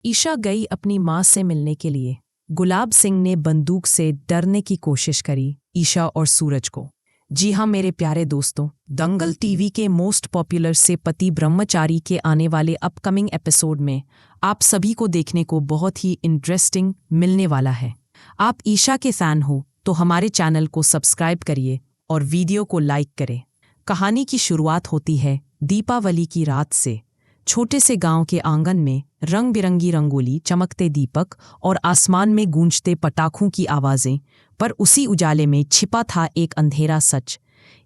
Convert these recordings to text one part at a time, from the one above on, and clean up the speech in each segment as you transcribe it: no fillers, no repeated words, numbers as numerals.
ईशा गई अपनी माँ से मिलने के लिए। गुलाब सिंह ने बंदूक से डरने की कोशिश करी ईशा और सूरज को। जी हाँ मेरे प्यारे दोस्तों, दंगल टीवी के मोस्ट पॉपुलर से पति ब्रह्मचारी के आने वाले अपकमिंग एपिसोड में आप सभी को देखने को बहुत ही इंटरेस्टिंग मिलने वाला है। आप ईशा के फैन हो तो हमारे चैनल को सब्सक्राइब करिए और वीडियो को लाइक करें। कहानी की शुरुआत होती है दीपावली की रात से। छोटे से गांव के आंगन में रंग बिरंगी रंगोली, चमकते दीपक और आसमान में गूंजते पटाखों की आवाजें, पर उसी उजाले में छिपा था एक अंधेरा सच।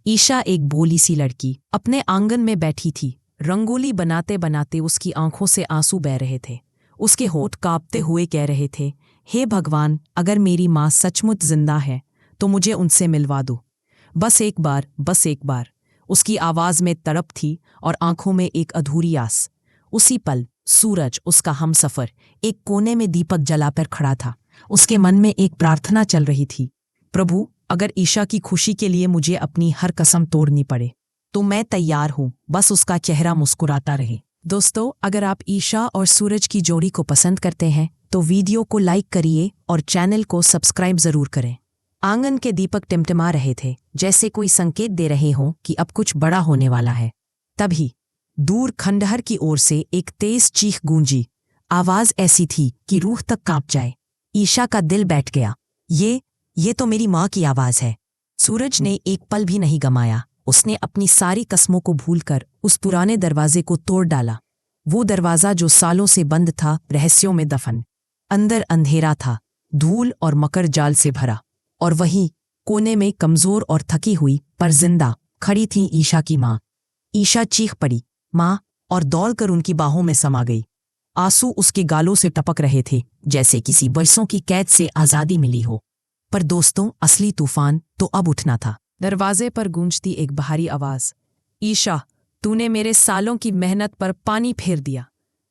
ईशा एक भोली सी लड़की अपने आंगन में बैठी थी। रंगोली बनाते बनाते उसकी आंखों से आंसू बह रहे थे। उसके होठ कांपते हुए कह रहे थे, हे भगवान, अगर मेरी माँ सचमुच जिंदा है तो मुझे उनसे मिलवा दो। बस एक बार, बस एक बार। उसकी आवाज में तड़प थी और आंखों में एक अधूरी आस। उसी पल सूरज, उसका हमसफर, एक कोने में दीपक जलाकर खड़ा था। उसके मन में एक प्रार्थना चल रही थी, प्रभु, अगर ईशा की खुशी के लिए मुझे अपनी हर कसम तोड़नी पड़े तो मैं तैयार हूँ, बस उसका चेहरा मुस्कुराता रहे। दोस्तों, अगर आप ईशा और सूरज की जोड़ी को पसंद करते हैं तो वीडियो को लाइक करिए और चैनल को सब्सक्राइब जरूर करें। आंगन के दीपक टिमटिमा रहे थे, जैसे कोई संकेत दे रहे हों कि अब कुछ बड़ा होने वाला है। तभी दूर खंडहर की ओर से एक तेज चीख गूंजी। आवाज ऐसी थी कि रूह तक कांप जाए। ईशा का दिल बैठ गया। ये तो मेरी माँ की आवाज है। सूरज ने एक पल भी नहीं गमाया। उसने अपनी सारी कसमों को भूलकर उस पुराने दरवाजे को तोड़ डाला। वो दरवाजा जो सालों से बंद था, रहस्यों में दफन। अंदर अंधेरा था, धूल और मकर जाल से भरा। और वहीं कोने में कमजोर और थकी हुई पर जिंदा खड़ी थी ईशा की माँ। ईशा चीख पड़ी, माँ, और दौड़कर उनकी बाहों में समा गई। आंसू उसके गालों से टपक रहे थे, जैसे किसी बरसों की कैद से आजादी मिली हो। पर दोस्तों, असली तूफान तो अब उठना था। दरवाजे पर गूंजती एक बाहरी आवाज, ईशा, तूने मेरे सालों की मेहनत पर पानी फेर दिया।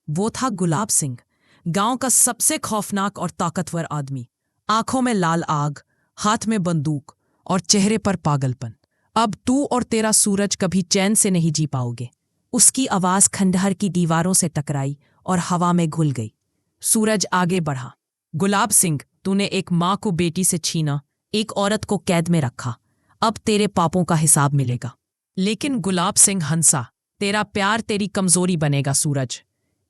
वो था गुलाब सिंह, गांव का सबसे खौफनाक और ताकतवर आदमी। आंखों में लाल आग, हाथ में बंदूक और चेहरे पर पागलपन। अब तू और तेरा सूरज कभी चैन से नहीं जी पाओगे। उसकी आवाज खंडहर की दीवारों से टकराई और हवा में घुल गई। सूरज आगे बढ़ा, गुलाब सिंह, तूने एक माँ को बेटी से छीना, एक औरत को कैद में रखा। अब तेरे पापों का हिसाब मिलेगा। लेकिन गुलाब सिंह हंसा, तेरा प्यार तेरी कमजोरी बनेगा सूरज।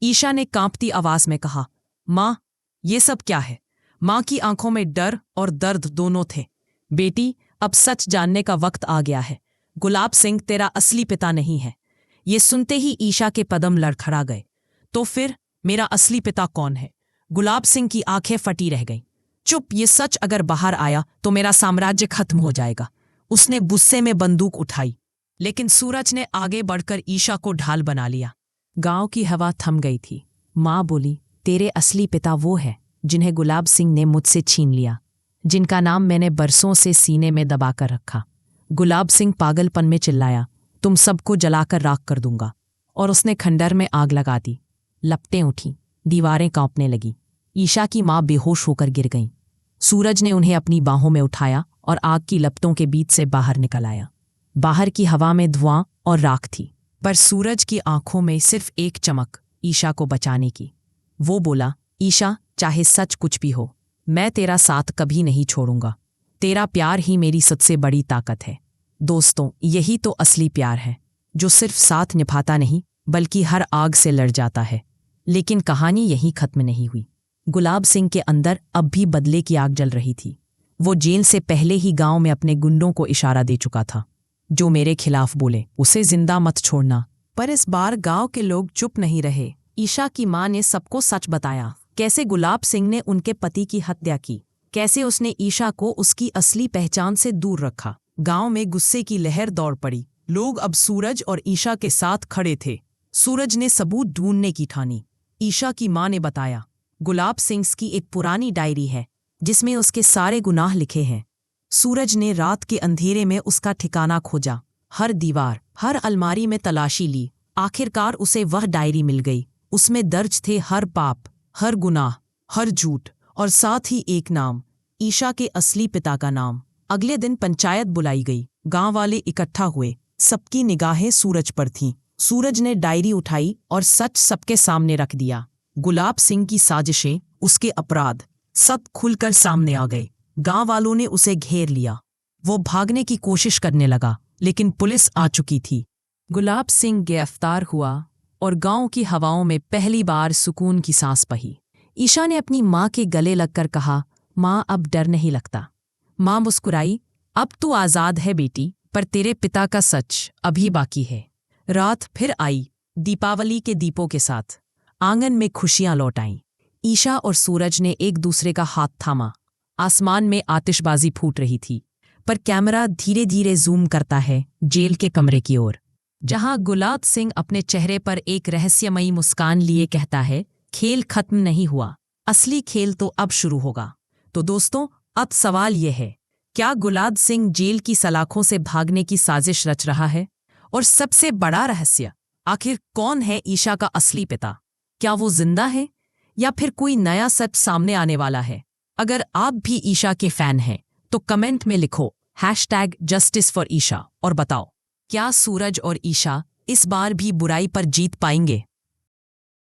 ईशा ने कांपती आवाज में कहा, माँ, ये सब क्या है? माँ की आंखों में डर और दर्द दोनों थे। बेटी, अब सच जानने का वक्त आ गया है। गुलाब सिंह तेरा असली पिता नहीं है। ये सुनते ही ईशा के कदम लड़खड़ा गए। तो फिर मेरा असली पिता कौन है? गुलाब सिंह की आंखें फटी रह गईं। चुप, ये सच अगर बाहर आया तो मेरा साम्राज्य खत्म हो जाएगा। उसने गुस्से में बंदूक उठाई, लेकिन सूरज ने आगे बढ़कर ईशा को ढाल बना लिया। गांव की हवा थम गई थी। माँ बोली, तेरे असली पिता वो है जिन्हें गुलाब सिंह ने मुझसे छीन लिया, जिनका नाम मैंने बरसों से सीने में दबाकर रखा। गुलाब सिंह पागलपन में चिल्लाया, तुम सबको जलाकर राख कर दूंगा। और उसने खंडर में आग लगा दी। लपटें उठी, दीवारें कांपने लगी। ईशा की माँ बेहोश होकर गिर गईं। सूरज ने उन्हें अपनी बाहों में उठाया और आग की लपटों के बीच से बाहर निकल आया। बाहर की हवा में धुआं और राख थी, पर सूरज की आंखों में सिर्फ एक चमक, ईशा को बचाने की। वो बोला, ईशा, चाहे सच कुछ भी हो, मैं तेरा साथ कभी नहीं छोड़ूंगा। तेरा प्यार ही मेरी सबसे बड़ी ताकत है। दोस्तों, यही तो असली प्यार है, जो सिर्फ साथ निभाता नहीं बल्कि हर आग से लड़ जाता है। लेकिन कहानी यहीं खत्म नहीं हुई। गुलाब सिंह के अंदर अब भी बदले की आग जल रही थी। वो जेल से पहले ही गांव में अपने गुंडों को इशारा दे चुका था, जो मेरे खिलाफ बोले उसे जिंदा मत छोड़ना। पर इस बार गांव के लोग चुप नहीं रहे। ईशा की माँ ने सबको सच बताया, कैसे गुलाब सिंह ने उनके पति की हत्या की, कैसे उसने ईशा को उसकी असली पहचान से दूर रखा। गांव में गुस्से की लहर दौड़ पड़ी। लोग अब सूरज और ईशा के साथ खड़े थे। सूरज ने सबूत ढूंढने की ठानी। ईशा की माँ ने बताया, गुलाब सिंह की एक पुरानी डायरी है जिसमें उसके सारे गुनाह लिखे हैं। सूरज ने रात के अंधेरे में उसका ठिकाना खोजा, हर दीवार, हर अलमारी में तलाशी ली। आखिरकार उसे वह डायरी मिल गई। उसमें दर्ज थे हर पाप, हर गुनाह, हर झूठ, और साथ ही एक नाम, ईशा के असली पिता का नाम। अगले दिन पंचायत बुलाई गई। गांव वाले इकट्ठा हुए। सबकी निगाहें सूरज पर थीं। सूरज ने डायरी उठाई और सच सबके सामने रख दिया। गुलाब सिंह की साजिशें, उसके अपराध सब खुलकर सामने आ गए। गांव वालों ने उसे घेर लिया। वो भागने की कोशिश करने लगा, लेकिन पुलिस आ चुकी थी। गुलाब सिंह गिरफ्तार हुआ और गांव की हवाओं में पहली बार सुकून की सांस बही। ईशा ने अपनी माँ के गले लगकर कहा, माँ अब डर नहीं लगता। माँ मुस्कुराई, अब तू आजाद है बेटी, पर तेरे पिता का सच अभी बाकी है। रात फिर आई, दीपावली के दीपों के साथ। आंगन में खुशियां लौट आईं। ईशा और सूरज ने एक दूसरे का हाथ थामा। आसमान में आतिशबाजी फूट रही थी, पर कैमरा धीरे धीरे जूम करता है जेल के कमरे की ओर, जहां गुलाब सिंह अपने चेहरे पर एक रहस्यमयी मुस्कान लिए कहता है, खेल खत्म नहीं हुआ, असली खेल तो अब शुरू होगा। तो दोस्तों, अब सवाल यह है, क्या गुलाब सिंह जेल की सलाखों से भागने की साजिश रच रहा है? और सबसे बड़ा रहस्य, आखिर कौन है ईशा का असली पिता? क्या वो जिंदा है या फिर कोई नया सच सामने आने वाला है? अगर आप भी ईशा के फैन हैं तो कमेंट में लिखो #JusticeForIsha और बताओ, क्या सूरज और ईशा इस बार भी बुराई पर जीत पाएंगे?